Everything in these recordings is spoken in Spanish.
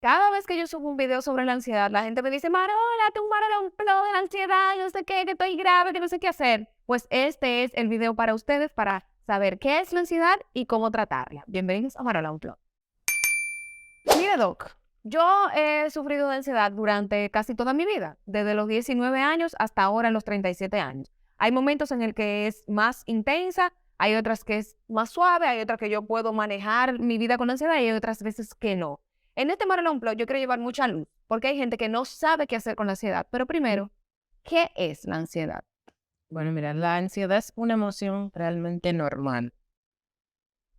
Cada vez que yo subo un video sobre la ansiedad, la gente me dice: "Marola, tú Marola, un flow de la ansiedad, no sé qué, que estoy grave, que no sé qué hacer". Pues este es el video para ustedes, para saber qué es la ansiedad y cómo tratarla. Bienvenidos a Marola Unplugged. Mire, Doc, yo he sufrido de ansiedad durante casi toda mi vida, desde los 19 años hasta ahora en los 37 años. Hay momentos en el que es más intensa, hay otras que es más suave, hay otras que yo puedo manejar mi vida con ansiedad y hay otras veces que no. En este Marola Unplugged yo quiero llevar mucha luz, porque hay gente que no sabe qué hacer con la ansiedad. Pero primero, ¿qué es la ansiedad? Bueno, mira, la ansiedad es una emoción realmente normal,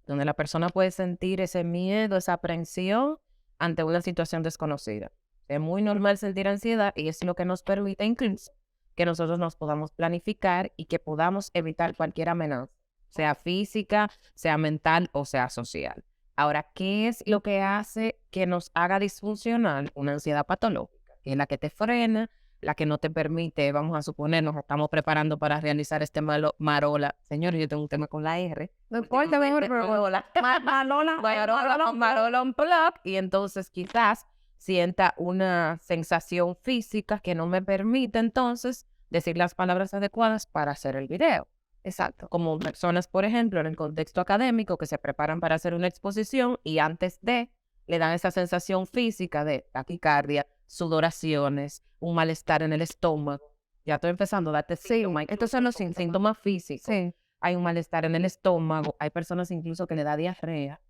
donde la persona puede sentir ese miedo, esa aprensión ante una situación desconocida. Es muy normal sentir ansiedad y es lo que nos permite incluso que nosotros nos podamos planificar y que podamos evitar cualquier amenaza, sea física, sea mental o sea social. Ahora, ¿qué es lo que hace que nos haga disfuncional una ansiedad patológica? Que es la que te frena, la que no te permite, vamos a suponer, nos estamos preparando para realizar este marola. Señores, yo tengo un tema con la R. No importa, mejor, pero Marola. Marola, Marola Unplugged. Y entonces quizás sienta una sensación física que no me permite entonces decir las palabras adecuadas para hacer el video. exacto. Como personas, por ejemplo, en el contexto académico que se preparan para hacer una exposición y antes de le dan esa sensación física de taquicardia, sudoraciones, un malestar en el estómago. Ya estoy empezando a darte Sí, síntomas, estos son los síntomas. síntomas físicos. Sí. Hay un malestar en el estómago, hay personas incluso que le da diarrea,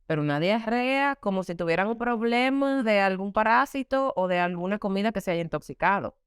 pero una diarrea como si tuvieran un problema de algún parásito o de alguna comida que se haya intoxicado.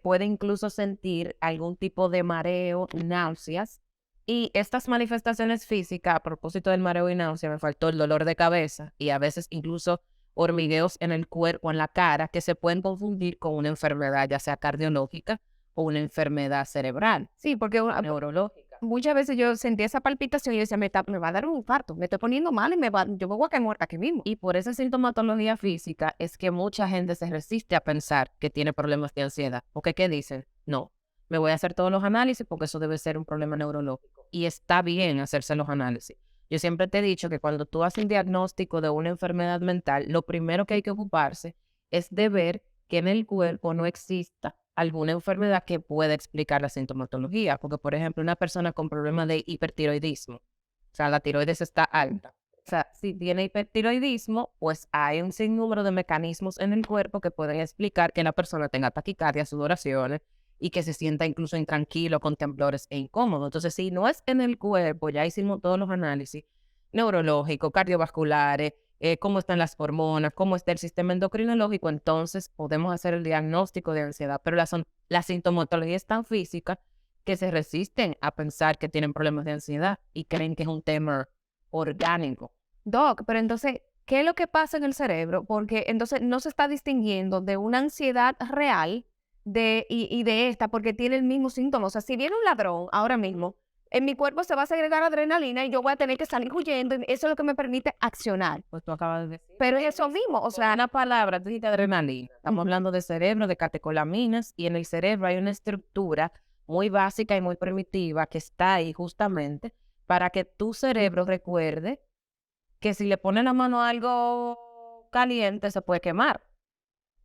Puede incluso sentir algún tipo de mareo, náuseas. Y estas manifestaciones físicas, a propósito del mareo y náusea, me faltó el dolor de cabeza y a veces incluso hormigueos en el cuerpo, en la cara, que se pueden confundir con una enfermedad, ya sea cardiológica o una enfermedad cerebral, Sí, porque neurológica. muchas veces yo sentía esa palpitación y yo decía: Me va a dar un infarto, me estoy poniendo mal y yo me voy a caer muerta aquí mismo". Y por esa sintomatología física es que mucha gente se resiste a pensar que tiene problemas de ansiedad. Porque, ¿qué dicen? No, me voy a hacer todos los análisis porque eso debe ser un problema neurológico. Y está bien hacerse los análisis. Yo siempre te he dicho que cuando tú haces un diagnóstico de una enfermedad mental, lo primero que hay que ocuparse es de ver que en el cuerpo no exista alguna enfermedad que pueda explicar la sintomatología. Porque, por ejemplo, una persona con problemas de hipertiroidismo, o sea, la tiroides está alta. O sea, si tiene hipertiroidismo, pues hay un sinnúmero de mecanismos en el cuerpo que pueden explicar que la persona tenga taquicardia, sudoraciones y que se sienta incluso intranquilo, con temblores e incómodo. Entonces, si no es en el cuerpo, ya hicimos todos los análisis neurológicos, cardiovasculares, cómo están las hormonas, cómo está el sistema endocrinológico, entonces podemos hacer el diagnóstico de ansiedad. Pero la sintomatología es tan física que se resisten a pensar que tienen problemas de ansiedad y creen que es un tema orgánico. Doc, pero entonces, ¿qué es lo que pasa en el cerebro? Porque entonces no se está distinguiendo de una ansiedad real y de esta, porque tiene el mismo síntoma. O sea, si viene un ladrón ahora mismo, en mi cuerpo se va a segregar adrenalina y yo voy a tener que salir huyendo, y eso es lo que me permite accionar. Pues tú acabas de decir. Pero es eso mismo, o Con sea, una palabra, tú dijiste adrenalina. Estamos hablando de cerebro, de catecolaminas, y en el cerebro hay una estructura muy básica y muy primitiva que está ahí justamente para que tu cerebro recuerde que si le pone la mano a algo caliente se puede quemar.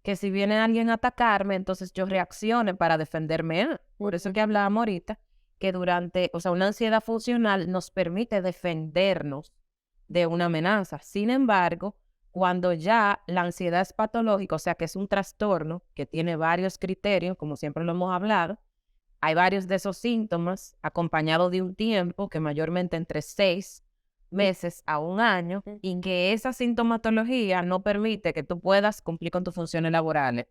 Que si viene alguien a atacarme, entonces yo reaccione para defenderme. Por eso que hablábamos ahorita, que o sea, una ansiedad funcional nos permite defendernos de una amenaza. Sin embargo, cuando ya la ansiedad es patológica, o sea, que es un trastorno que tiene varios criterios, como siempre lo hemos hablado, hay varios de esos síntomas acompañados de un tiempo que mayormente entre 6 meses a un año y que esa sintomatología no permite que tú puedas cumplir con tus funciones laborales.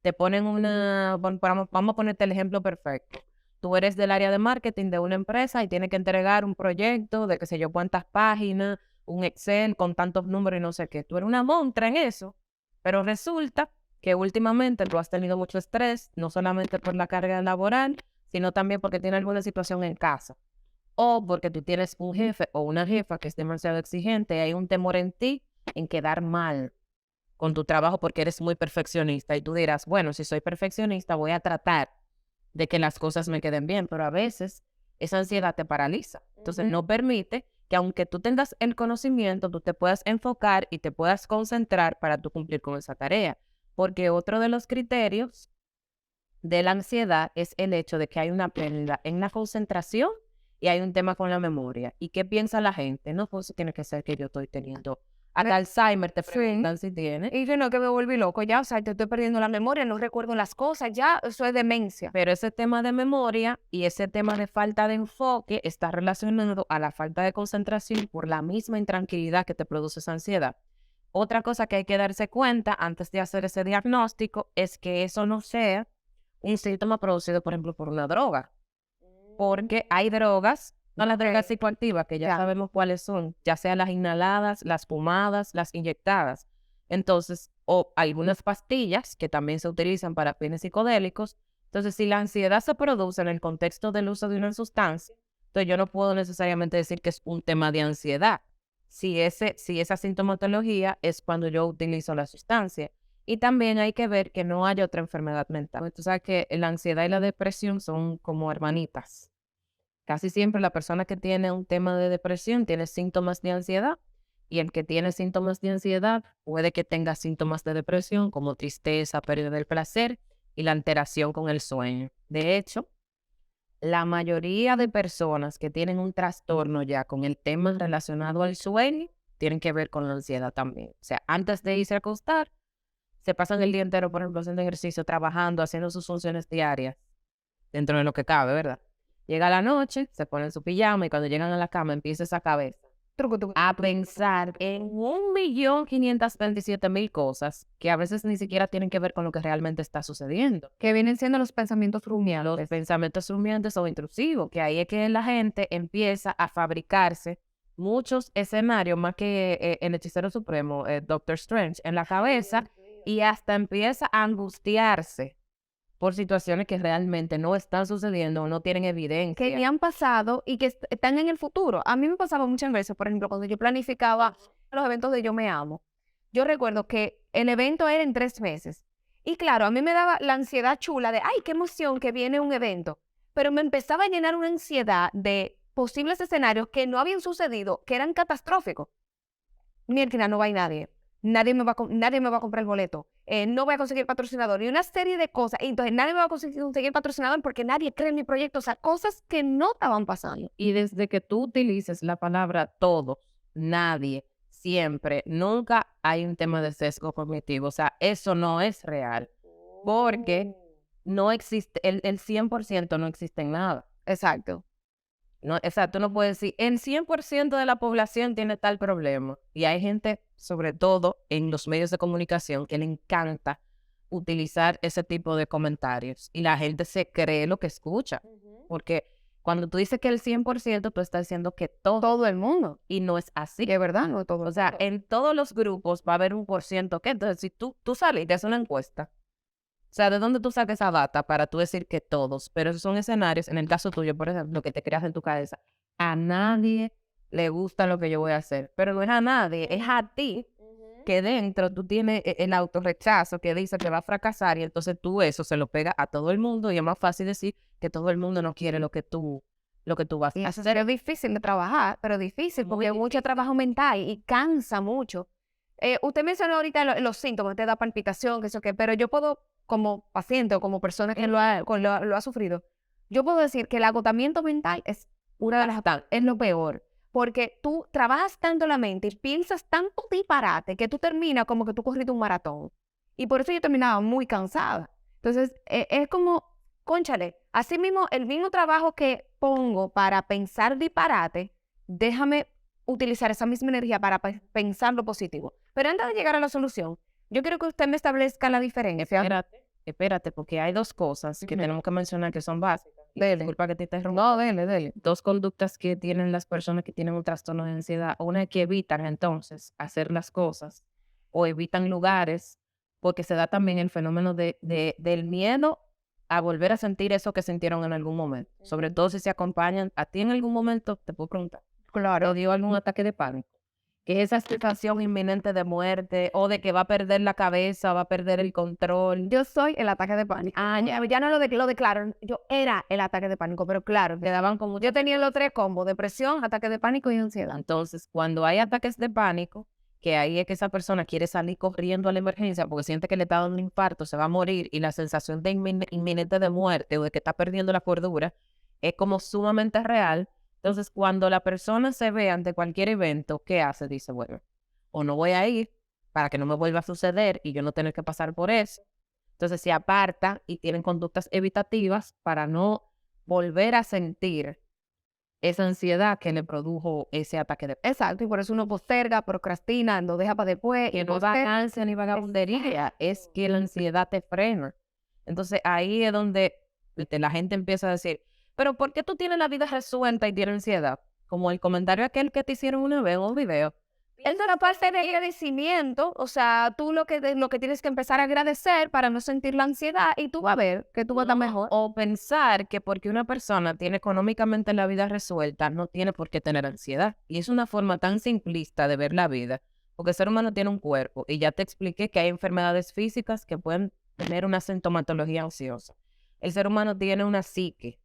Te ponen vamos a ponerte el ejemplo perfecto. Tú eres del área de marketing de una empresa y tienes que entregar un proyecto de qué sé yo cuántas páginas, un Excel con tantos números y no sé qué. Tú eres una montra en eso, pero resulta que últimamente tú has tenido mucho estrés, no solamente por la carga laboral, sino también porque tienes alguna situación en casa. O porque tú tienes un jefe o una jefa que es demasiado exigente y hay un temor en ti en quedar mal con tu trabajo porque eres muy perfeccionista. Y tú dirás, bueno, si soy perfeccionista, voy a tratar de que las cosas me queden bien, pero a veces esa ansiedad te paraliza. Entonces no permite que aunque tú tengas el conocimiento, tú te puedas enfocar y te puedas concentrar para tú cumplir con esa tarea. Porque otro de los criterios de la ansiedad es el hecho de que hay una pérdida en la concentración y hay un tema con la memoria. ¿Y qué piensa la gente? No, pues tiene que ser que yo estoy teniendo hasta Alzheimer, te preguntan si tiene. Y yo no, que me volví loco ya, o sea, te estoy perdiendo la memoria, no recuerdo las cosas, ya, eso es demencia. Pero ese tema de memoria y ese tema de falta de enfoque está relacionado a la falta de concentración por la misma intranquilidad que te produce esa ansiedad. Otra cosa que hay que darse cuenta antes de hacer ese diagnóstico es que eso no sea un síntoma producido, por ejemplo, por una droga. Porque hay drogas, no las drogas psicoactivas, que ya sabemos cuáles son, ya sean las inhaladas, las fumadas, las inyectadas. Entonces, o algunas pastillas que también se utilizan para fines psicodélicos. Entonces, si la ansiedad se produce en el contexto del uso de una sustancia, entonces yo no puedo necesariamente decir que es un tema de ansiedad. Si esa sintomatología es cuando yo utilizo la sustancia. Y también hay que ver que no haya otra enfermedad mental. Tú sabes que la ansiedad y la depresión son como hermanitas. Casi siempre la persona que tiene un tema de depresión tiene síntomas de ansiedad y el que tiene síntomas de ansiedad puede que tenga síntomas de depresión como tristeza, pérdida del placer y la alteración con el sueño. De hecho, la mayoría de personas que tienen un trastorno ya con el tema relacionado al sueño tienen que ver con la ansiedad también. O sea, antes de irse a acostar, se pasan el día entero, por ejemplo, haciendo ejercicio, trabajando, haciendo sus funciones diarias, dentro de lo que cabe, ¿verdad? Llega la noche, se ponen su pijama y cuando llegan a la cama empieza esa cabeza a pensar en 1.527.000 cosas que a veces ni siquiera tienen que ver con lo que realmente está sucediendo. Que vienen siendo los pensamientos rumiantes. Los pensamientos rumiantes o intrusivos, que ahí es que la gente empieza a fabricarse muchos escenarios, más que el hechicero supremo, Doctor Strange, en la cabeza y hasta empieza a angustiarse por situaciones que realmente no están sucediendo o no tienen evidencia. Que ya han pasado y que están en el futuro. A mí me pasaba muchas veces, por ejemplo, cuando yo planificaba los eventos de Yo Me Amo. Yo recuerdo que el evento era en 3 meses. Y claro, a mí me daba la ansiedad chula de, ay, qué emoción que viene un evento. Pero me empezaba a llenar una ansiedad de posibles escenarios que no habían sucedido, que eran catastróficos. Mierda, no va a ir nadie. Nadie me va a comprar el boleto. No voy a conseguir patrocinador. Y una serie de cosas. Y entonces nadie me va a conseguir patrocinador porque nadie cree en mi proyecto. O sea, cosas que no estaban pasando. Y desde que tú utilices la palabra todos, nadie, siempre, nunca hay un tema de sesgo cognitivo. O sea, eso no es real. Porque no existe, el 100% no existe en nada. Exacto. No, exacto, no puedes decir, el 100% de la población tiene tal problema. Y hay gente, sobre todo en los medios de comunicación, que le encanta utilizar ese tipo de comentarios. Y la gente se cree lo que escucha. Porque cuando tú dices que el 100%, tú estás diciendo que todo el mundo. Y no es así. De verdad, no todo. O sea, en todos los grupos va a haber un por ciento que. Entonces, si tú sales y te haces una encuesta, o sea, ¿de dónde tú sacas esa data para tú decir que todos? Pero esos son escenarios, en el caso tuyo, por ejemplo, que te creas en tu cabeza. A nadie le gusta lo que yo voy a hacer. Pero no es a nadie, es a ti que dentro tú tienes el autorrechazo que dice que va a fracasar y entonces tú eso se lo pegas a todo el mundo y es más fácil decir que todo el mundo no quiere lo que tú vas a hacer. Es difícil de trabajar, pero difícil porque hay mucho trabajo mental y cansa mucho. Usted mencionó ahorita los síntomas, te da palpitación, que eso qué, pero yo puedo, como paciente o como persona que lo ha sufrido, yo puedo decir que el agotamiento mental es es lo peor, porque tú trabajas tanto la mente y piensas tanto disparate que tú terminas como que tú corriste un maratón. Y por eso yo terminaba muy cansada. Entonces, es como, cónchale, así mismo, el mismo trabajo que pongo para pensar disparate, déjame utilizar esa misma energía para pensar lo positivo. Pero antes de llegar a la solución, yo quiero que usted me establezca la diferencia. Espérate, porque hay dos cosas que tenemos que mencionar que son básicas. Disculpa que te interrumpa. No, dele. Dos conductas que tienen las personas que tienen un trastorno de ansiedad. Una es que evitan entonces hacer las cosas o evitan lugares, porque se da también el fenómeno del miedo a volver a sentir eso que sintieron en algún momento. Sobre todo si se acompañan a ti en algún momento, te puedo preguntar. Claro. ¿O dio algún ataque de pánico? que esa sensación inminente de muerte o de que va a perder la cabeza, va a perder el control. Yo soy el ataque de pánico. Ya no lo declaro. Yo era el ataque de pánico, pero claro, Te daban como yo tenía los 3 combos: depresión, ataque de pánico y ansiedad. Entonces, cuando hay ataques de pánico, que ahí es que esa persona quiere salir corriendo a la emergencia porque siente que le está dando un infarto, se va a morir y la sensación de inminente de muerte o de que está perdiendo la cordura es como sumamente real. Entonces, cuando la persona se ve ante cualquier evento, ¿qué hace? Dice, bueno, o no voy a ir para que no me vuelva a suceder y yo no tener que pasar por eso. Entonces, se aparta y tienen conductas evitativas para no volver a sentir esa ansiedad que le produjo ese ataque de Exacto, y por eso uno posterga, procrastina, lo deja para después. que no da ansia ni vagabundería, es que la ansiedad te frena. Entonces ahí es donde la gente empieza a decir, pero ¿por qué tú tienes la vida resuelta y tienes ansiedad? Como el comentario aquel que te hicieron una vez en un video. Es una parte de agradecimiento, o sea, tú lo que tienes que empezar a agradecer para no sentir la ansiedad y tú vas a ver que tú vas a estar mejor. O pensar que porque una persona tiene económicamente la vida resuelta, no tiene por qué tener ansiedad. Y es una forma tan simplista de ver la vida, porque el ser humano tiene un cuerpo y ya te expliqué que hay enfermedades físicas que pueden tener una sintomatología ansiosa. El ser humano tiene una psique,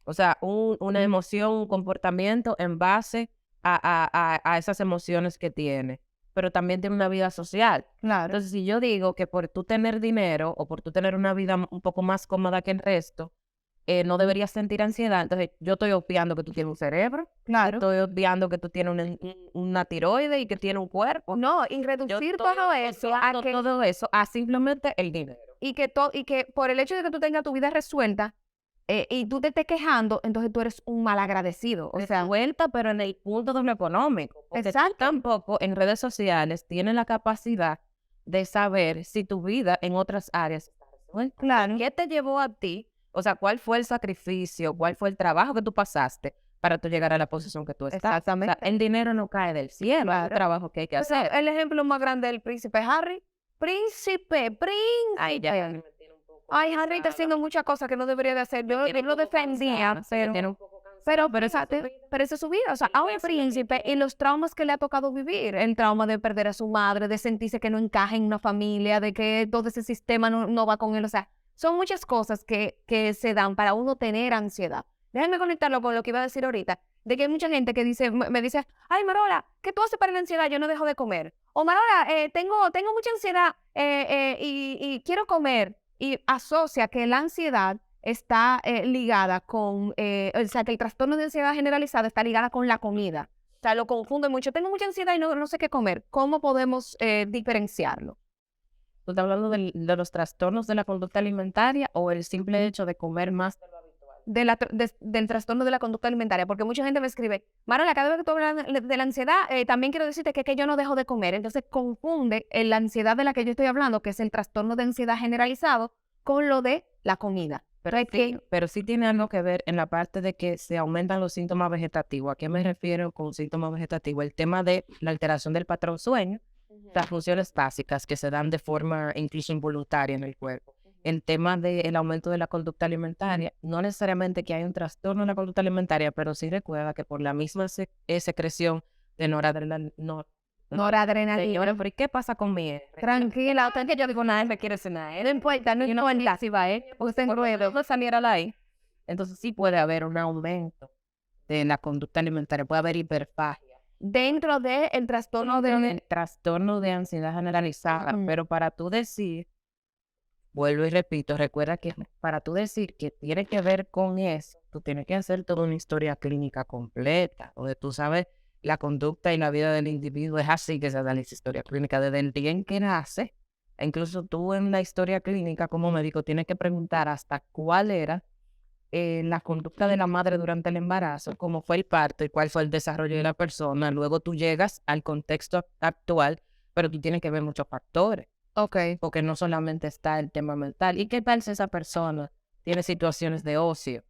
o sea, una emoción, un comportamiento en base a esas emociones que tiene, pero también tiene una vida social. Claro. Entonces, si yo digo que por tú tener dinero o por tú tener una vida un poco más cómoda que el resto, no deberías sentir ansiedad, entonces yo estoy obviando que tú tienes un cerebro, Claro. estoy obviando que tú tienes una tiroide y que tienes un cuerpo. No, y reducir todo eso todo eso a simplemente el dinero. y que por el hecho de que tú tengas tu vida resuelta y tú te estés quejando, entonces tú eres un malagradecido. O sea, Vuelta, pero en el punto de lo económico. Porque tú tampoco en redes sociales tienes la capacidad de saber si tu vida en otras áreas está resuelta. claro. ¿Qué te llevó a ti? O sea, ¿cuál fue el sacrificio? ¿Cuál fue el trabajo que tú pasaste para tú llegar a la posición que tú estás? Exactamente. O sea, el dinero no cae del cielo, es un trabajo que hay que O sea, hacer. el ejemplo más grande del príncipe Harry. Príncipe. Ay, ya me tiene un poco Ay, Harry está haciendo muchas cosas que no debería de hacer. Yo lo defendía, pero esa es su vida. O sea, a un príncipe y los traumas que le ha tocado vivir. El trauma de perder a su madre, de sentirse que no encaja en una familia, de que todo ese sistema no va con él. O sea, son muchas cosas que se dan para uno tener ansiedad. Déjenme conectarlo con lo que iba a decir ahorita, de que hay mucha gente que me dice, ay, Marola, ¿qué tú haces para la ansiedad? Yo no dejo de comer. O Marola, tengo mucha ansiedad y quiero comer. Y asocia que la ansiedad está ligada con, o sea, que el trastorno de ansiedad generalizada está ligada con la comida. O sea, lo confunde mucho. Tengo mucha ansiedad y no sé qué comer. ¿Cómo podemos diferenciarlo? ¿Tú estás hablando de los trastornos de la conducta alimentaria o el simple hecho de comer más de lo habitual? Del trastorno de la conducta alimentaria, porque mucha gente me escribe, Marola, cada vez que tú hablas de la ansiedad, también quiero decirte que yo no dejo de comer. Entonces confunde la ansiedad de la que yo estoy hablando, que es el trastorno de ansiedad generalizado, con lo de la comida. Pero sí tiene algo que ver en la parte de que se aumentan los síntomas vegetativos. ¿A qué me refiero con síntomas vegetativos? El tema de la alteración del patrón sueño, las funciones básicas que se dan de forma incluso involuntaria en el cuerpo. El tema del aumento de la conducta alimentaria, no necesariamente que hay un trastorno en la conducta alimentaria, pero sí recuerda que por la misma secreción de noradrenalina. Señora, pero ¿y qué pasa con mi R? Tranquila, usted que yo digo nada, me quiere cenar. No importa, no importa si va, usted no saliera ahí. Entonces sí puede haber un aumento de la conducta alimentaria, puede haber hiperfagia. Dentro del trastorno el trastorno de ansiedad generalizada, pero para tú decir, vuelvo y repito, recuerda que para tú decir que tiene que ver con eso, tú tienes que hacer toda una historia clínica completa, donde tú sabes la conducta y la vida del individuo. Es así que se da la historia clínica desde el día en que nace. E incluso tú en la historia clínica como médico tienes que preguntar hasta cuál era la conducta de la madre durante el embarazo, cómo fue el parto y cuál fue el desarrollo de la persona. Luego tú llegas al contexto actual, pero tú tienes que ver muchos factores. Porque no solamente está el tema mental. ¿Y qué tal si esa persona tiene situaciones de ocio?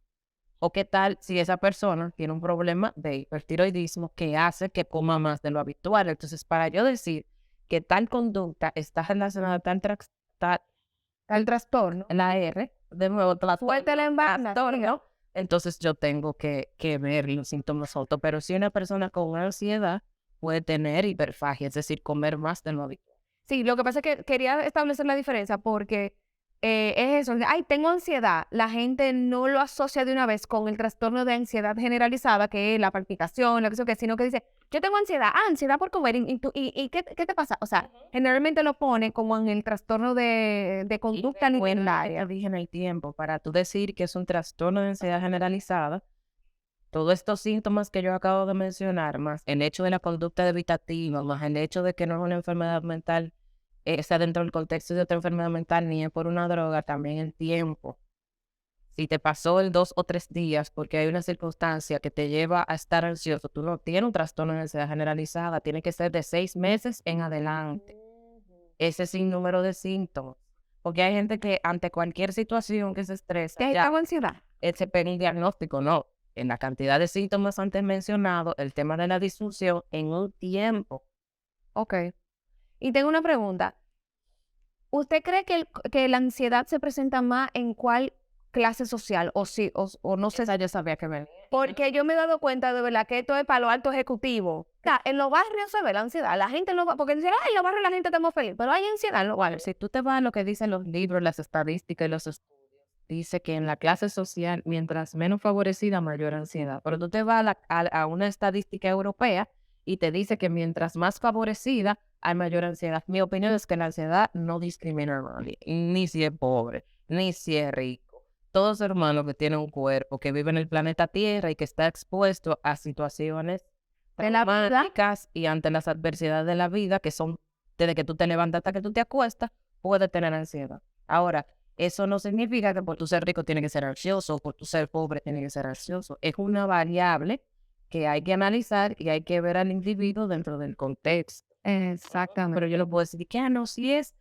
¿O qué tal si esa persona tiene un problema de hipertiroidismo que hace que coma más de lo habitual? Entonces, para yo decir que tal conducta está relacionada a tal trastorno, la R, de nuevo, trastorno, entonces yo tengo que ver los síntomas auto. Pero si una persona con ansiedad puede tener hiperfagia, es decir, comer más de lo habitual. Sí, lo que pasa es que quería establecer la diferencia porque es eso, ay, tengo ansiedad. La gente no lo asocia de una vez con el trastorno de ansiedad generalizada, que es la palpitación, lo que sea, sino que dice, yo tengo ansiedad, ansiedad por comer, ¿y qué te pasa? O sea, generalmente lo pone como en el trastorno de conducta alimentaria. Dije en el tiempo, para tú decir que es un trastorno de ansiedad generalizada, todos estos síntomas que yo acabo de mencionar, más el hecho de la conducta evitativa, más el hecho de que no es una enfermedad mental, está dentro del contexto de otra enfermedad mental, ni es por una droga, también el tiempo. Si te pasó el 2 o 3 días porque hay una circunstancia que te lleva a estar ansioso, tú no tienes un trastorno de ansiedad generalizada, tiene que ser de 6 meses en adelante. Ese sinnúmero de síntomas. Porque hay gente que ante cualquier situación que se estresa, ¿Qué ya tengo ansiedad? se pega un diagnóstico, no. En la cantidad de síntomas antes mencionados, el tema de la disfunción en un tiempo. Ok. Y tengo una pregunta. ¿Usted cree que la ansiedad se presenta más en cuál clase social? O sí, o no sé. Esa yo sabía que venía. Porque yo me he dado cuenta de verdad que esto es para los altos ejecutivos. O sea, en los barrios se ve la ansiedad. La gente porque dicen, ay, en los barrios la gente está muy feliz, pero hay ansiedad en los barrios. Si tú te vas a lo que dicen los libros, las estadísticas y los estudios, dice que en la clase social, mientras menos favorecida, mayor ansiedad. Pero tú te vas a una estadística europea y te dice que mientras más favorecida, hay mayor ansiedad. Mi opinión es que la ansiedad no discrimina a nadie, ni si es pobre, ni si es rico. Todo ser humano que tiene un cuerpo, que vive en el planeta Tierra y que está expuesto a situaciones De la vida. traumáticas y ante las adversidades de la vida, que son desde que tú te levantas hasta que tú te acuestas, puede tener ansiedad. Ahora, eso no significa que por tu ser rico tiene que ser ansioso o por tu ser pobre tiene que ser ansioso. Es una variable que hay que analizar y hay que ver al individuo dentro del contexto. Exactamente. Pero yo no puedo decir que no, si es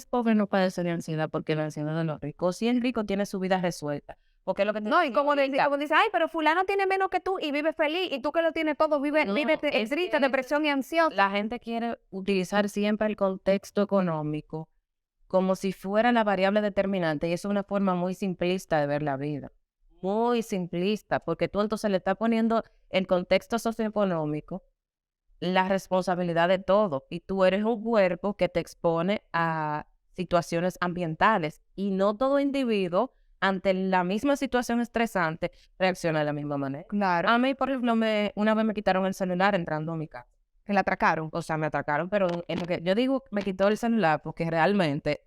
pobre no padece de ansiedad porque la ansiedad de los ricos. Si es rico tiene su vida resuelta. Porque es lo que te No, y decía como ahorita. dice, ay, pero fulano tiene menos que tú y vive feliz, y tú que lo tienes todo, vive No, es triste, que depresión y ansioso. la gente quiere utilizar siempre el contexto económico como si fuera la variable determinante y eso es una forma muy simplista de ver la vida. Muy simplista, porque tú entonces le estás poniendo el contexto socioeconómico la responsabilidad de todo y tú eres un cuerpo que te expone a situaciones ambientales y no todo individuo ante la misma situación estresante reacciona de la misma manera. Claro. A mí, por ejemplo, una vez me quitaron el celular entrando a mi casa. Que la atracaron. O sea, me atacaron, pero en lo que yo digo, me quitó el celular porque realmente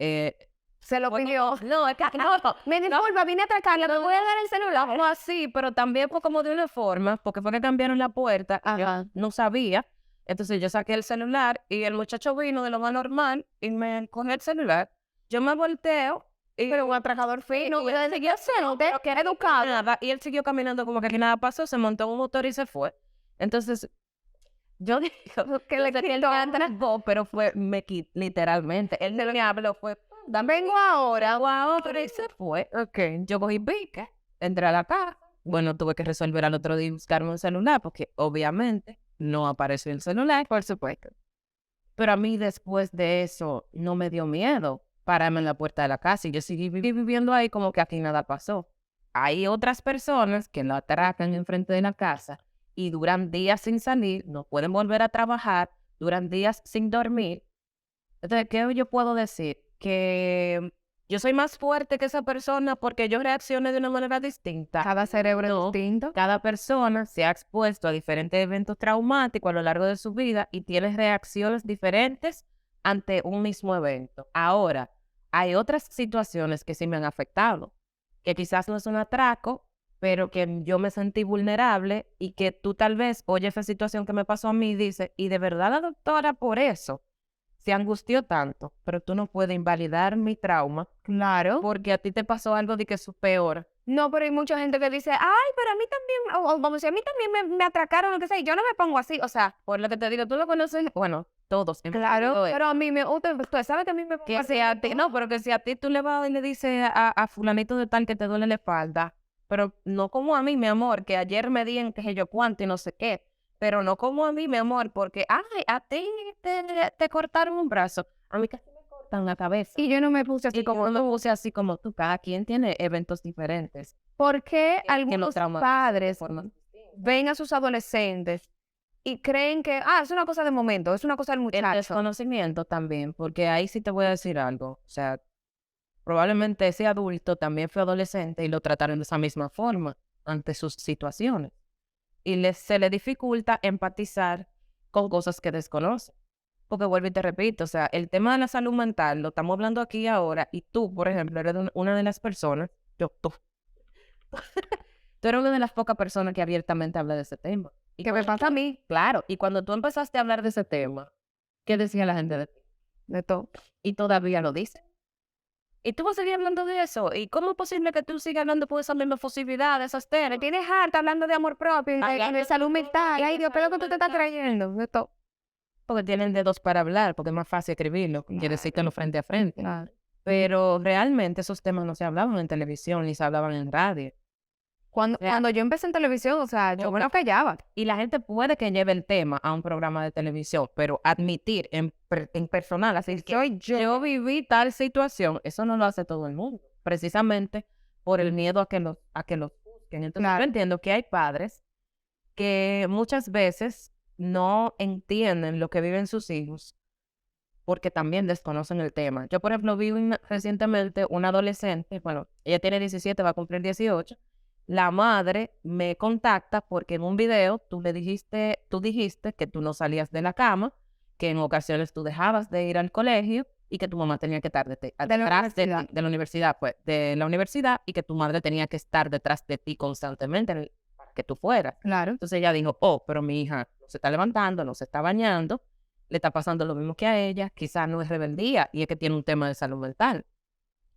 Se lo pidió. no, es que no, Me disculpa, vine a atracarla, me voy a dar el celular. no así, pero también fue como de una forma, porque fue que cambiaron la puerta, y yo Ajá. no sabía. Entonces yo saqué el celular y el muchacho vino de lo más normal y me cogió el celular. Yo me volteo y Pero un atracador fino, y él siguió haciendo, pero que es educado. nada, y él siguió caminando como que aquí nada pasó, se montó en un motor y se fue. Entonces yo digo Que le quitó atracó, pero literalmente. Él me habló, fue, vengo ahora. y se fue. Okay. Yo cogí pique, entré a la casa. Bueno, tuve que resolver al otro día y buscarme un celular, porque obviamente no apareció el celular. Por supuesto. Pero a mí después de eso no me dio miedo pararme en la puerta de la casa y yo seguí viviendo ahí como que aquí nada pasó. Hay otras personas que lo atracan enfrente de la casa y duran días sin salir, no pueden volver a trabajar, duran días sin dormir. Entonces, ¿qué yo puedo decir? Que yo soy más fuerte que esa persona porque yo reaccioné de una manera distinta. Cada cerebro es No, distinto. cada persona se ha expuesto a diferentes eventos traumáticos a lo largo de su vida y tiene reacciones diferentes ante un mismo evento. Ahora, hay otras situaciones que sí me han afectado, que quizás no es un atraco, pero que yo me sentí vulnerable y que tú tal vez oyes esa situación que me pasó a mí y dices, y de verdad la doctora por eso se angustió tanto, pero tú no puedes invalidar mi trauma Claro. porque a ti te pasó algo de que es peor. No, pero hay mucha gente que dice, ay, pero a mí también, o vamos a decir, a mí también me atracaron, lo que sea, y yo no me pongo así, o sea, Por lo que te digo, tú lo conoces, bueno, todos. claro, pero a mí usted sabe que a mí me pongo que así. si a ti, no, pero que si a ti tú le vas y le dices a fulanito de tal que te duele la espalda, pero no como a mí, mi amor, que ayer me di en que sé yo cuánto y no sé qué, pero no como a mí, mi amor, porque, ay, a ti te cortaron un brazo, a mí casi me cortan la cabeza. Y yo no me puse así Y como como no me puse así como tú, cada quien tiene eventos diferentes. ¿Por qué que los algunos traumas padres de formas ven a sus adolescentes y creen que, es una cosa de momento, es una cosa del El muchacho. desconocimiento también, porque ahí sí te voy a decir algo. O sea, probablemente ese adulto también fue adolescente y lo trataron de esa misma forma ante sus situaciones. Y se le dificulta empatizar con cosas que desconoce. Porque vuelvo y te repito, o sea, el tema de la salud mental lo estamos hablando aquí ahora y tú, por ejemplo, eres una de las personas, tú eres una de las pocas personas que abiertamente habla de ese tema. Y ¿Qué me pasa a mí? claro, y cuando tú empezaste a hablar de ese tema, ¿qué decía la gente de ti? De todo. Y todavía lo dice. Y tú vas a seguir hablando de eso. ¿Y cómo es posible que tú sigas hablando por esa misma efusividad, de esas temas? Me tienes harta hablando de amor propio y de salud mental. Ay, Dios, ¿qué es lo que tú te estás trayendo? De todo. Porque tienen dedos para hablar, porque es más fácil escribirlo, quiere decirlo frente a frente. Claro. Pero realmente esos temas no se hablaban en televisión ni se hablaban en radio. Cuando yo empecé en televisión, o sea, yo me lo callaba. Y la gente puede que lleve el tema a un programa de televisión, pero admitir en personal, así que yo viví tal situación, eso no lo hace todo el mundo, precisamente por el miedo a que los juzguen. Entonces Claro. yo entiendo que hay padres que muchas veces no entienden lo que viven sus hijos porque también desconocen el tema. Yo, por ejemplo, vi recientemente una adolescente, bueno, ella tiene 17, va a cumplir 18. La madre me contacta porque en un video tú dijiste que tú no salías de la cama, que en ocasiones tú dejabas de ir al colegio y que tu mamá tenía que estar detrás de la universidad y que tu madre tenía que estar detrás de ti constantemente para que tú fueras. Claro. Entonces ella dijo, pero mi hija no se está levantando, no se está bañando, le está pasando lo mismo que a ella, quizás no es rebeldía y es que tiene un tema de salud mental.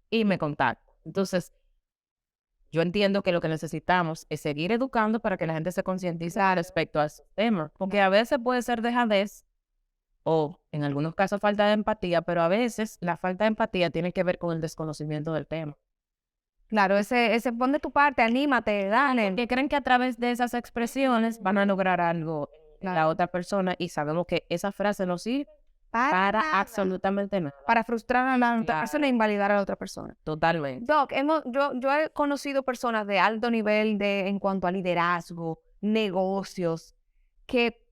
Y me contacta. Entonces, yo entiendo que lo que necesitamos es seguir educando para que la gente se concientice respecto a esos temas. Porque a veces puede ser dejadez o en algunos casos falta de empatía, pero a veces la falta de empatía tiene que ver con el desconocimiento del tema. Claro, ese pon de tu parte, anímate, dale. Que creen que a través de esas expresiones van a lograr algo en la otra persona y sabemos que esa frase no sirve para nada. absolutamente nada. Para frustrar a la otra persona e invalidar a la otra persona. Totalmente. Doc, yo he conocido personas de alto nivel en cuanto a liderazgo, negocios, que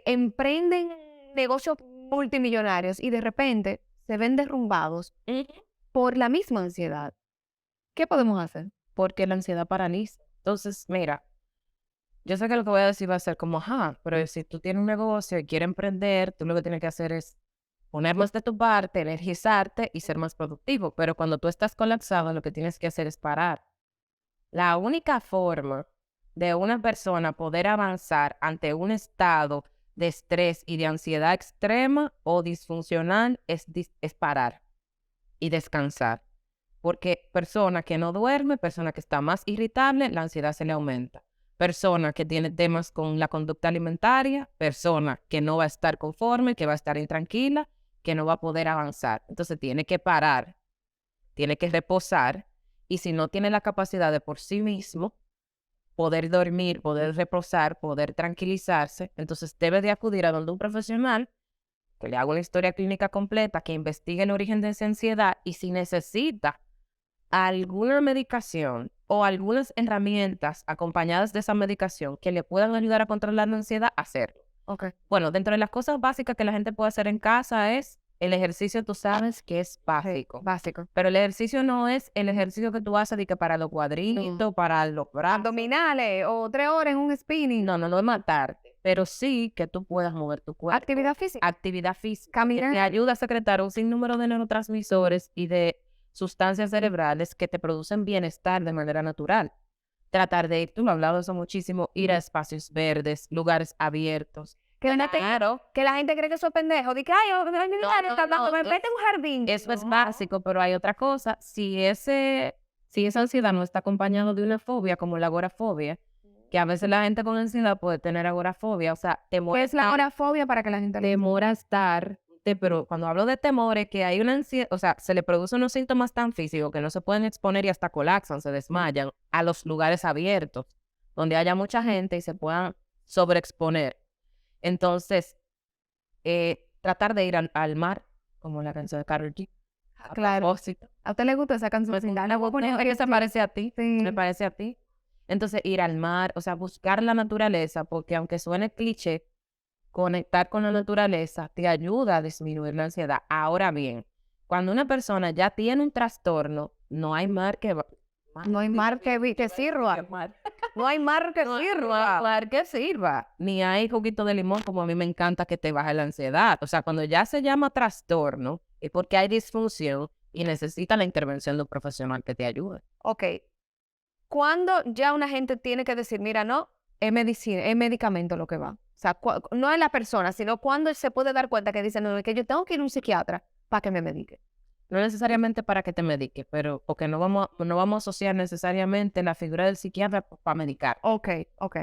emprenden negocios multimillonarios y de repente se ven derrumbados por la misma ansiedad. ¿Qué podemos hacer? Porque la ansiedad paraliza. Entonces, mira, yo sé que lo que voy a decir va a ser como, pero si tú tienes un negocio y quieres emprender, tú lo que tienes que hacer es poner más de tu parte, energizarte y ser más productivo. Pero cuando tú estás colapsado, lo que tienes que hacer es parar. La única forma de una persona poder avanzar ante un estado de estrés y de ansiedad extrema o disfuncional es parar y descansar. Porque persona que no duerme, persona que está más irritable, la ansiedad se le aumenta. Persona que tiene temas con la conducta alimentaria, persona que no va a estar conforme, que va a estar intranquila, que no va a poder avanzar. Entonces tiene que parar, tiene que reposar y si no tiene la capacidad de por sí mismo poder dormir, poder reposar, poder tranquilizarse, entonces debe de acudir a donde un profesional que le haga una historia clínica completa, que investigue el origen de esa ansiedad y si necesita alguna medicación o algunas herramientas acompañadas de esa medicación que le puedan ayudar a controlar la ansiedad, hacerlo. Okay. Bueno, dentro de las cosas básicas que la gente puede hacer en casa es el ejercicio, tú sabes que es básico. Básico. Pero el ejercicio no es el ejercicio que tú haces de que para los cuadritos, para los brazos. Abdominales o 3 horas en un spinning. No es matarte. Pero sí que tú puedas mover tu cuerpo. Actividad física. Actividad física. Caminar. Que te ayuda a secretar un sinnúmero de neurotransmisores y de sustancias cerebrales que te producen bienestar de manera natural. Tratar de ir, tú lo has hablado de eso muchísimo, ir a espacios verdes, lugares abiertos. Que la gente cree que eso es pendejo. Dice, me mete en un jardín. Eso es básico, pero hay otra cosa. Si esa ansiedad no está acompañada de una fobia, como la agorafobia, que a veces la gente con ansiedad puede tener agorafobia, o sea, temor. ¿Qué es la agorafobia para que la gente temor a estar? Pero cuando hablo de temor es que hay una ansiedad, o sea, se le producen unos síntomas tan físicos que no se pueden exponer y hasta colapsan, se desmayan a los lugares abiertos, donde haya mucha gente y se puedan sobreexponer. Entonces, tratar de ir al mar, como la canción de Karol G. Claro. ¿A usted le gusta esa canción? ¿Qué se parece a ti? Sí. ¿Me parece a ti? Entonces, ir al mar, o sea, buscar la naturaleza, porque aunque suene cliché, conectar con la naturaleza te ayuda a disminuir la ansiedad. Ahora bien, cuando una persona ya tiene un trastorno, no hay mar que No hay mar que sirva. No hay mar que sirva. mar que sirva. Ni hay juguito de limón, como a mí me encanta que te baje la ansiedad. O sea, cuando ya se llama trastorno, es porque hay disfunción y necesita la intervención de un profesional que te ayude. Ok. ¿Cuándo ya una gente tiene que decir, mira, no, es medicina, es medicamento lo que va? O sea, no es la persona, sino cuando se puede dar cuenta que dice, no, es que yo tengo que ir a un psiquiatra para que me medique. No necesariamente para que te medique, pero porque no vamos a asociar necesariamente la figura del psiquiatra para medicar. Ok.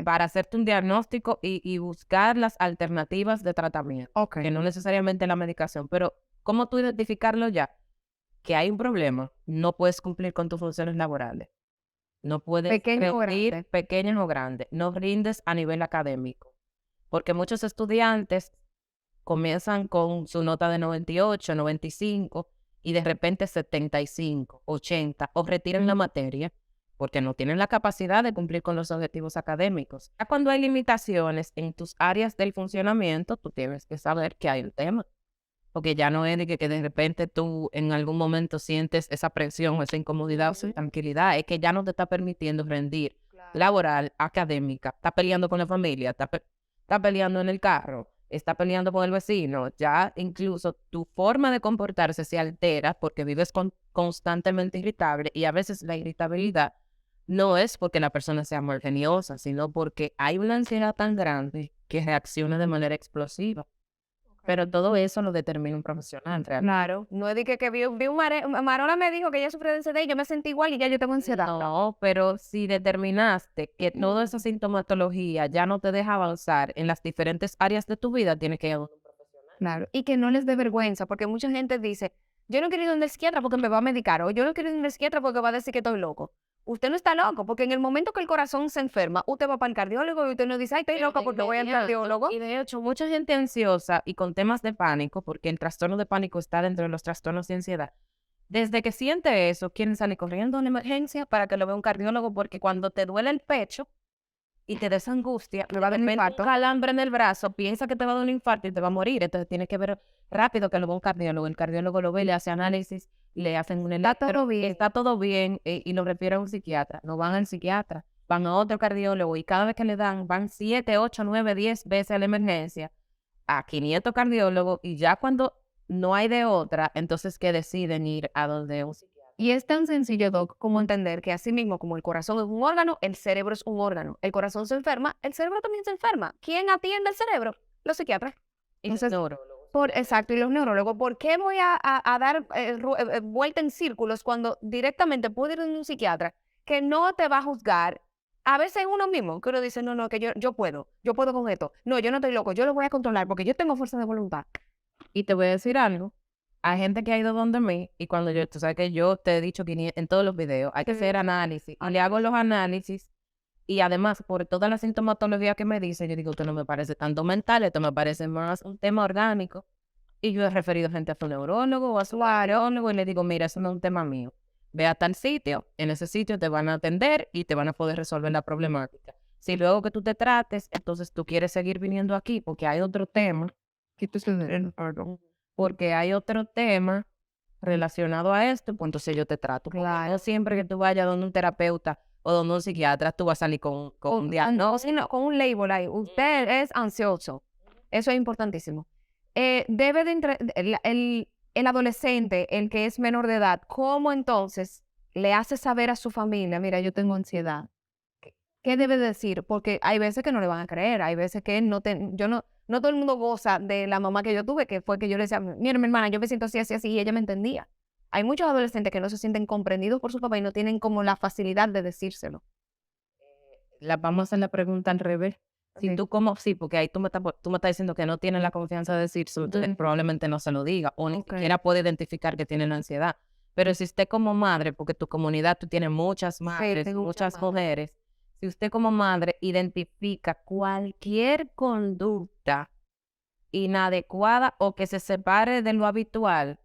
Para hacerte un diagnóstico y buscar las alternativas de tratamiento, que no necesariamente la medicación. Pero, ¿cómo tú identificarlo ya? Que hay un problema, no puedes cumplir con tus funciones laborales. No puedes Pequeño o rendir, grande. pequeñas o grandes. No rindes a nivel académico. Porque muchos estudiantes comienzan con su nota de 98, 95 y de repente 75, 80 o retiran la materia porque no tienen la capacidad de cumplir con los objetivos académicos. Ya cuando hay limitaciones en tus áreas del funcionamiento, tú tienes que saber que hay un tema. Porque ya no es de que de repente tú en algún momento sientes esa presión, esa incomodidad, esa tranquilidad. Es que ya no te está permitiendo rendir laboral, académica. Está peleando con la familia, está peleando en el carro, está peleando con el vecino. Ya incluso tu forma de comportarse se altera porque vives constantemente irritable y a veces la irritabilidad no es porque la persona sea muy geniosa, sino porque hay una ansiedad tan grande que reacciona de manera explosiva. Pero todo eso lo determina un profesional, realmente. Claro. No es de que vi un Marola me dijo que ella sufre de ansiedad y yo me sentí igual y ya yo tengo ansiedad. No, pero si determinaste que toda esa sintomatología ya no te deja avanzar en las diferentes áreas de tu vida, tienes que ir a un profesional. Claro. Y que no les dé vergüenza, porque mucha gente dice, yo no quiero ir donde el psiquiatra porque me va a medicar, o yo no quiero ir donde el psiquiatra porque va a decir que estoy loco. Usted no está loco, porque en el momento que el corazón se enferma, usted va para el cardiólogo y usted no dice, ay, estoy loca porque voy al cardiólogo. Y de hecho, mucha gente ansiosa y con temas de pánico, porque el trastorno de pánico está dentro de los trastornos de ansiedad, desde que siente eso, quieren salir corriendo a una emergencia para que lo vea un cardiólogo, porque cuando te duele el pecho y te da esa angustia, Me va a dar un infarto. un calambre en el brazo, piensa que te va a dar un infarto y te va a morir. Entonces tienes que ver rápido que lo vea un cardiólogo. El cardiólogo lo ve, le hace análisis, le hacen un Está todo bien. está todo bien y lo refiere a un psiquiatra. No van al psiquiatra, van a otro cardiólogo y cada vez que le dan, van 7, 8, 9, 10 veces a la emergencia, a 500 cardiólogos y ya cuando no hay de otra, entonces que deciden ir a donde un psiquiatra. Y es tan sencillo, Doc, como entender que así mismo como el corazón es un órgano, el cerebro es un órgano. El corazón se enferma, el cerebro también se enferma. ¿Quién atiende el cerebro? Los psiquiatras. Y los Entonces, neurólogos. Exacto, y los neurólogos. ¿Por qué voy a dar vuelta en círculos cuando directamente puedo ir a un psiquiatra que no te va a juzgar? A veces uno mismo, que uno dice, no, que yo puedo con esto. No, yo no estoy loco, yo lo voy a controlar porque yo tengo fuerza de voluntad. Y te voy a decir algo. Hay gente que ha ido donde mí y cuando tú sabes que yo te he dicho que en todos los videos hay que hacer análisis. Y le hago los análisis y además por toda la sintomatología que me dice, yo digo, esto no me parece tanto mental, esto me parece más un tema orgánico. Y yo he referido gente a su neurólogo o a su cardiólogo y le digo, mira, eso no es un tema mío. Ve a tal sitio, en ese sitio te van a atender y te van a poder resolver la problemática. Si luego que tú te trates, entonces tú quieres seguir viniendo aquí porque hay otro tema. Porque hay otro tema relacionado a esto, pues entonces yo te trato. Claro, siempre que tú vayas donde un terapeuta o donde un psiquiatra, tú vas a salir con un diagnóstico. Con un label ahí. Usted es ansioso. Eso es importantísimo. Debe de el adolescente, el que es menor de edad, ¿cómo entonces le hace saber a su familia, mira, yo tengo ansiedad? ¿Qué debe decir? Porque hay veces que no le van a creer, hay veces que no todo el mundo goza de la mamá que yo tuve, que fue que yo le decía, mira, mi hermana, yo me siento así, así, así, y ella me entendía. Hay muchos adolescentes que no se sienten comprendidos por su papá y no tienen como la facilidad de decírselo. Vamos a hacer la pregunta al revés. Si tú como, sí, porque ahí tú me estás diciendo que no tienes la confianza de decirlo, entonces probablemente no se lo diga o ni siquiera puede identificar que tiene la ansiedad. Pero si usted como madre, porque tu comunidad, tú tienes muchas madres, muchas mujeres, si usted como madre identifica cualquier conducta inadecuada o que se separe de lo habitual,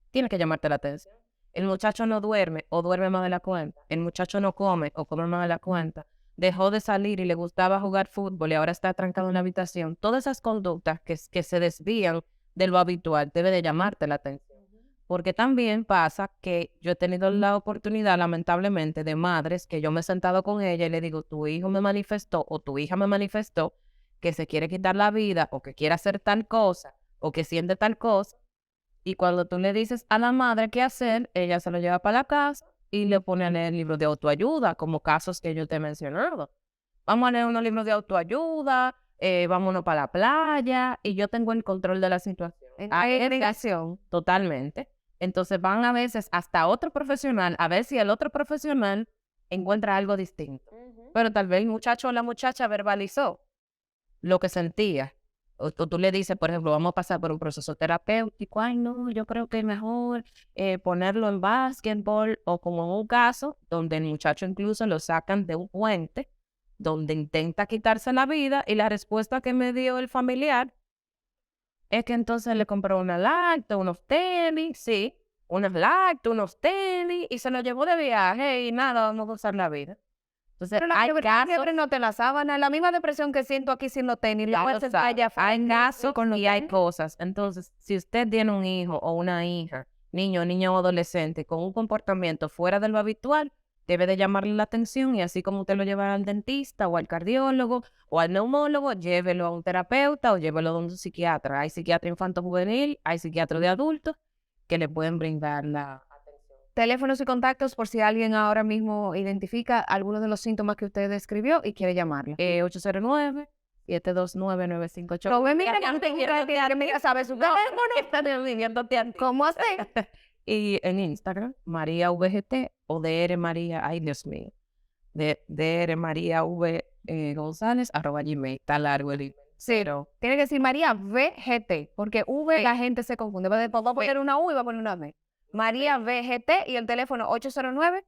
tiene que llamarte la atención. El muchacho no duerme o duerme más de la cuenta. El muchacho no come o come más de la cuenta. dejó de salir y le gustaba jugar fútbol y ahora está trancado en la habitación, todas esas conductas que se desvían de lo habitual debe de llamarte la atención. Porque también pasa que yo he tenido la oportunidad, lamentablemente, de madres que yo me he sentado con ella y le digo, tu hijo me manifestó o tu hija me manifestó que se quiere quitar la vida o que quiere hacer tal cosa o que siente tal cosa. Y cuando tú le dices a la madre qué hacer, ella se lo lleva para la casa y le pone a leer libros de autoayuda, como casos que yo te he mencionado. Vamos a leer unos libros de autoayuda, vámonos para la playa y yo tengo el control de la situación. Hay negación. Totalmente. Entonces van a veces hasta otro profesional a ver si el otro profesional encuentra algo distinto. Pero tal vez el muchacho o la muchacha verbalizó lo que sentía. O tú le dices, por ejemplo, vamos a pasar por un proceso terapéutico. Ay, no, yo creo que es mejor ponerlo en básquetbol o como en un caso donde el muchacho incluso lo sacan de un puente donde intenta quitarse la vida y la respuesta que me dio el familiar es que entonces le compró una lacto, unos tenis, sí, unos lacto, unos tenis y se lo llevó de viaje y nada, vamos a gozar la vida. Entonces, Pero la hay casos, fiebre no te la sábana, la misma depresión que siento aquí sin los tenis. ya Luego lo se sabe, vaya hay casos con los y hay tenis. cosas. Entonces, si usted tiene un hijo o una hija, niño o adolescente con un comportamiento fuera de lo habitual, debe de llamarle la atención y así como usted lo lleva al dentista o al cardiólogo o al neumólogo, llévelo a un terapeuta o llévelo a un psiquiatra. Hay psiquiatra infanto-juvenil, hay psiquiatra de adultos que le pueden brindar la atención. Teléfonos y contactos por si alguien ahora mismo identifica algunos de los síntomas que usted describió y quiere llamarla. 809-729-9588. Lo ve, mira, mira, sabe su teléfono. ¿Cómo hace? Y en Instagram, María VGT o DR María, ay Dios mío, DR María V González, @gmail. Está largo el email. Sí, tiene que decir María VGT, porque V la gente se confunde. Va a poner una U y va a poner una V. María VGT y el teléfono 809.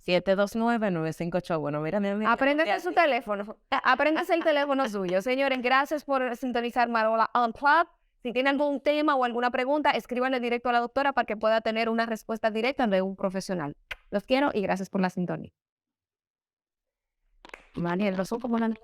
729-9588. Bueno, mira, mi amiga. Apréndese su teléfono. Apréndase el teléfono suyo. Señores, gracias por sintonizar Marola Unplugged. Si tiene algún tema o alguna pregunta, escríbanle directo a la doctora para que pueda tener una respuesta directa de un profesional. Los quiero y gracias por la sintonía. Mariel, lo son como la